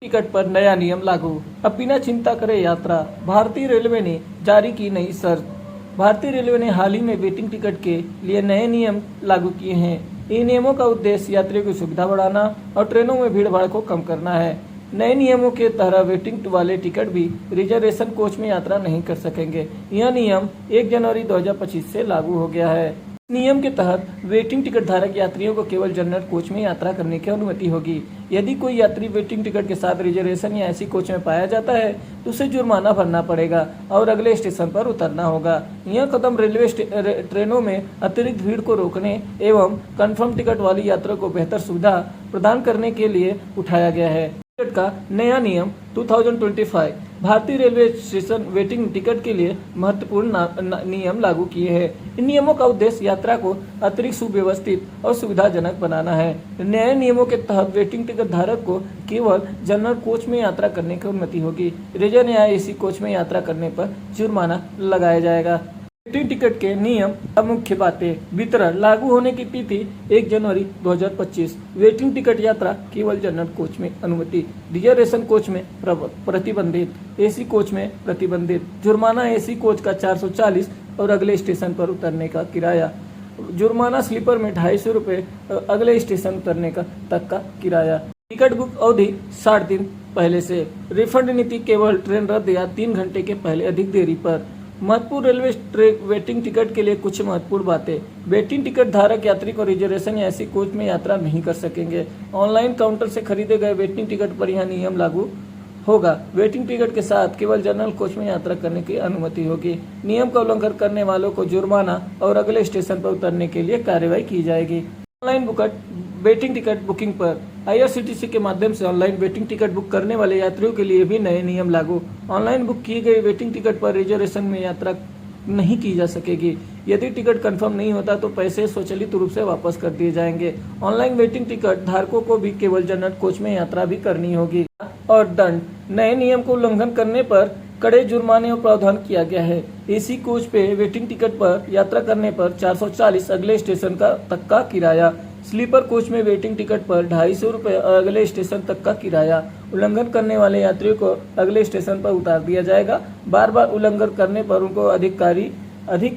Ticket पर नया नियम लागू। अब बिना चिंता करे यात्रा। भारतीय रेलवे ने जारी की नई शर्त। भारतीय रेलवे ने हाल ही में वेटिंग टिकट के लिए नए नियम लागू किए हैं। इन नियमों का उद्देश्य यात्रियों की सुविधा बढ़ाना और ट्रेनों में भीड़ भाड़ को कम करना है। नए नियमों के तहत वेटिंग वाले टिकट भी रिजर्वेशन कोच में यात्रा नहीं कर सकेंगे। यह नियम 1 जनवरी 2025 से लागू हो गया है। नियम के तहत वेटिंग टिकट धारक यात्रियों को केवल जनरल कोच में यात्रा करने की अनुमति होगी। यदि कोई यात्री वेटिंग टिकट के साथ रिजर्वेशन या ऐसी कोच में पाया जाता है तो उसे जुर्माना भरना पड़ेगा और अगले स्टेशन पर उतरना होगा। यह कदम रेलवे ट्रेनों में अतिरिक्त भीड़ को रोकने एवं कंफर्म टिकट वाली यात्रियों को बेहतर सुविधा प्रदान करने के लिए उठाया गया है। टिकट का नया नियम 2025 भारतीय रेलवे स्टेशन वेटिंग टिकट के लिए महत्वपूर्ण नियम लागू किए हैं। इन नियमों का उद्देश्य यात्रा को अतिरिक्त सुव्यवस्थित और सुविधाजनक बनाना है। नए नियमों के तहत वेटिंग टिकट धारक को केवल जनरल कोच में यात्रा करने की अनुमति होगी। रिजर्व या एसी कोच में यात्रा करने पर जुर्माना लगाया जाएगा। वेटिंग टिकट के नियम अब मुख्य बातें। वितरण लागू होने की तिथि 1 जनवरी 2025। वेटिंग टिकट यात्रा केवल जनरल कोच में अनुमति। रिजर्वेशन कोच में प्रतिबंधित, एसी कोच में प्रतिबंधित। जुर्माना एसी कोच का 440 और अगले स्टेशन पर उतरने का किराया। जुर्माना स्लीपर में 250 रुपये, अगले स्टेशन उतरने का तक का किराया। टिकट बुक अवधि 60 दिन पहले से। रिफंड नीति केवल ट्रेन रद्द या 3 घंटे के पहले अधिक देरी पर। महत्वपूर्ण रेलवे वेटिंग टिकट के लिए कुछ महत्वपूर्ण बातें। वेटिंग टिकट धारक यात्री को रिजर्वेशन या ऐसी कोच में यात्रा नहीं कर सकेंगे। ऑनलाइन काउंटर से खरीदे गए वेटिंग टिकट पर यह नियम लागू होगा। वेटिंग टिकट के साथ केवल जनरल कोच में यात्रा करने की अनुमति होगी। नियम का उल्लंघन करने वालों को जुर्माना और अगले स्टेशन पर उतरने के लिए कार्रवाई की जाएगी। ऑनलाइन वेटिंग टिकट बुकिंग पर आईआरसीटीसी के माध्यम से ऑनलाइन वेटिंग टिकट बुक करने वाले यात्रियों के लिए भी नए नियम लागू। ऑनलाइन बुक किए गए वेटिंग टिकट पर रिजर्वेशन में यात्रा नहीं की जा सकेगी। यदि टिकट कंफर्म नहीं होता तो पैसे स्वचालित रूप से वापस कर दिए जाएंगे। ऑनलाइन वेटिंग टिकट धारकों को भी केवल जनरल कोच में यात्रा भी करनी होगी। और दंड। नए नियम को उल्लंघन करने पर कड़े जुर्माने और प्रावधान किया गया है। एसी कोच पे वेटिंग टिकट पर यात्रा करने पर 440 अगले स्टेशन तक का किराया। स्लीपर कोच में वेटिंग टिकट पर 250 रुपये अगले स्टेशन तक का किराया। उल्लंघन करने वाले यात्रियों को अगले स्टेशन पर उतार दिया जाएगा। बार बार उल्लंघन करने पर उनको अधिक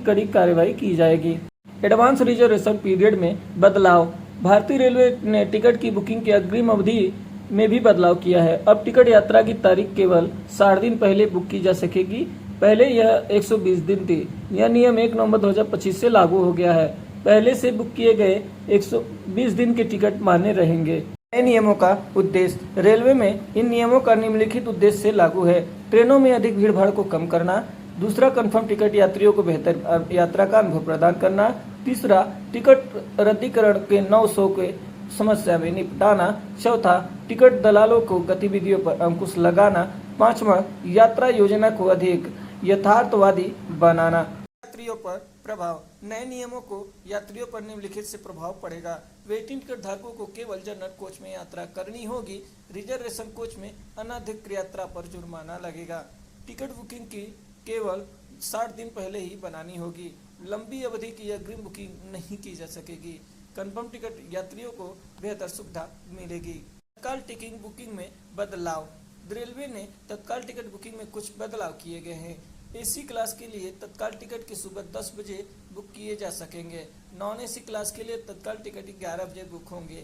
कड़ी कार्रवाई की जाएगी। एडवांस रिजर्वेशन पीरियड में बदलाव। भारतीय रेलवे ने टिकट की बुकिंग की अग्रिम अवधि में भी बदलाव किया है। अब टिकट यात्रा की तारीख केवल 60 दिन पहले बुक की जा सकेगी। पहले यह 120 दिन थी। यह नियम 1 नवंबर 2025 से लागू हो गया है। पहले से बुक किए गए 120 दिन के टिकट मान्य रहेंगे। नए नियमों का उद्देश्य। रेलवे में इन नियमों का निम्नलिखित उद्देश्य से लागू है। ट्रेनों में अधिक भीड़ भाड़ को कम करना। दूसरा, कंफर्म टिकट यात्रियों को बेहतर यात्रा का अनुभव प्रदान करना। तीसरा, टिकट रद्दीकरण के 900 के समस्या में निपटाना। चौथा, टिकट दलालों को गतिविधियों पर अंकुश लगाना। पांचवा, यात्रा योजना को अधिक यथार्थवादी बनाना। यात्रियों पर प्रभाव। नए नियमों को यात्रियों पर निम्नलिखित से प्रभाव पड़ेगा। वेटिंग टिकट धारकों को केवल जनरल कोच में यात्रा करनी होगी। रिजर्वेशन कोच में अनाधिकृत यात्रा पर जुर्माना लगेगा। टिकट बुकिंग की केवल 60 दिन पहले ही बनानी होगी। लंबी अवधि की अग्रिम बुकिंग नहीं की जा सकेगी। कंफर्म टिकट यात्रियों को बेहतर सुविधा मिलेगी। तत्काल टिकट बुकिंग में बदलाव। रेलवे ने तत्काल टिकट बुकिंग में कुछ बदलाव किए गए हैं। एसी क्लास के लिए तत्काल टिकट की सुबह 10 बजे बुक किए जा सकेंगे। नॉन एसी क्लास के लिए तत्काल टिकट 11 बजे बुक होंगे।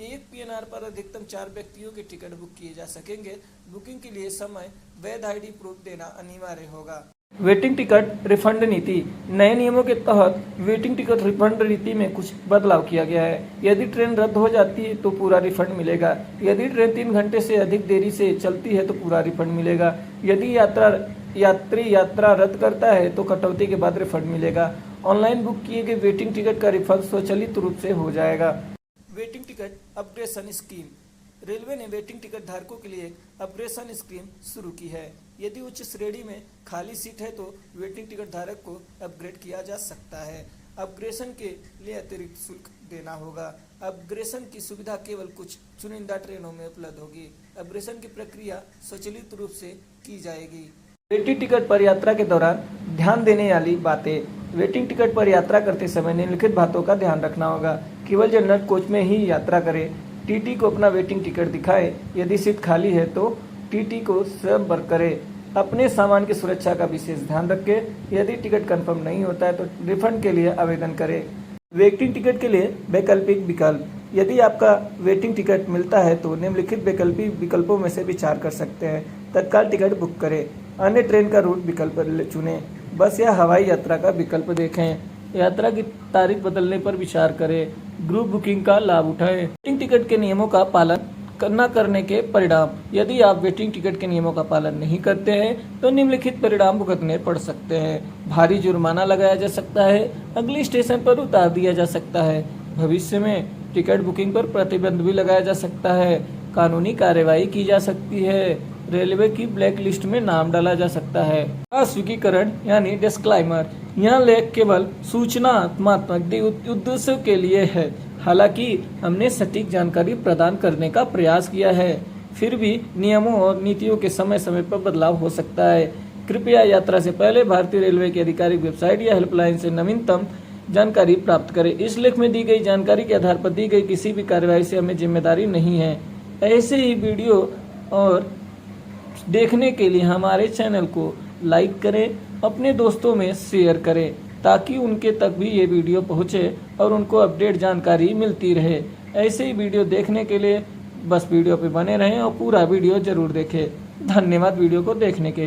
एक पीएनआर पर अधिकतम 4 व्यक्तियों के टिकट बुक किए जा सकेंगे। बुकिंग के लिए समय वैध आईडी प्रूफ देना अनिवार्य होगा। वेटिंग टिकट रिफंड नीति। नए नियमों के तहत वेटिंग टिकट रिफंड नीति में कुछ बदलाव किया गया है। यदि ट्रेन रद्द हो जाती है तो पूरा रिफंड मिलेगा। यदि ट्रेन 3 घंटे से अधिक देरी से चलती है तो पूरा रिफंड मिलेगा। यदि यात्री यात्रा रद्द करता है तो कटौती के बाद रिफंड मिलेगा। ऑनलाइन बुक किए गए वेटिंग टिकट का रिफंड स्वचालित रूप से हो जाएगा। Waiting ticket upgradation scheme. Railway ने वेटिंग टिकट धारकों के लिए एक अपग्रेडेशन स्कीम शुरू की है। यदि उच्च श्रेणी में खाली सीट है तो वेटिंग टिकट धारक को अपग्रेड किया जा सकता है। अपग्रेडेशन के लिए अतिरिक्त शुल्क देना होगा। अपग्रेडेशन की सुविधा केवल कुछ चुनिंदा ट्रेनों में उपलब्ध होगी। अपग्रेडेशन की प्रक्रिया स्वचालित रूप से की जाएगी। वेटिंग टिकट पर यात्रा के दौरान ध्यान देने वाली बातें। वेटिंग टिकट पर यात्रा करते समय निम्नलिखित बातों का ध्यान रखना होगा। केवल जनरल कोच में ही यात्रा करें। टीटी को अपना वेटिंग टिकट दिखाएं। यदि सीट खाली है तो टीटी को स्वयं वर्क करें। अपने सामान की सुरक्षा का विशेष ध्यान रखें। यदि टिकट कंफर्म नहीं होता है तो रिफंड के लिए आवेदन करें। वेटिंग टिकट के लिए वैकल्पिक विकल्प। यदि आपका वेटिंग टिकट मिलता है तो निम्नलिखित वैकल्पिक विकल्पों में से विचार कर सकते हैं। तत्काल टिकट बुक करें। अन्य ट्रेन का रूट विकल्प चुनें। बस या हवाई यात्रा का विकल्प देखें। यात्रा की तारीख बदलने पर विचार करें। ग्रुप बुकिंग का लाभ उठाएं। वेटिंग टिकट के नियमों का पालन न करने के परिणाम। यदि आप वेटिंग टिकट के नियमों का पालन नहीं करते हैं तो निम्नलिखित परिणाम भुगतने पड़ सकते हैं। भारी जुर्माना लगाया जा सकता है। अगले स्टेशन पर उतार दिया जा सकता है। भविष्य में टिकट बुकिंग पर प्रतिबंध भी लगाया जा सकता है। कानूनी कार्रवाई की जा सकती है। रेलवे की ब्लैक लिस्ट में नाम डाला जा सकता है। अस्वीकीकरण यानी डिस्क्लाइमर। यह लेख केवल सूचनात्मक उद्देश्यों के लिए है। हालांकि हमने सटीक जानकारी प्रदान करने का प्रयास किया है, फिर भी नियमों और नीतियों के समय समय पर बदलाव हो सकता है। कृपया यात्रा से पहले भारतीय रेलवे की आधिकारिक वेबसाइट या हेल्पलाइन से नवीनतम जानकारी प्राप्त करें। इस लेख में दी गई जानकारी के आधार पर दी गई किसी भी कार्रवाई से हमें जिम्मेदारी नहीं है। ऐसे ही वीडियो और देखने के लिए हमारे चैनल को लाइक करें, अपने दोस्तों में शेयर करें ताकि उनके तक भी ये वीडियो पहुंचे और उनको अपडेट जानकारी मिलती रहे। ऐसे ही वीडियो देखने के लिए बस वीडियो पे बने रहें और पूरा वीडियो जरूर देखें। धन्यवाद वीडियो को देखने के लिए।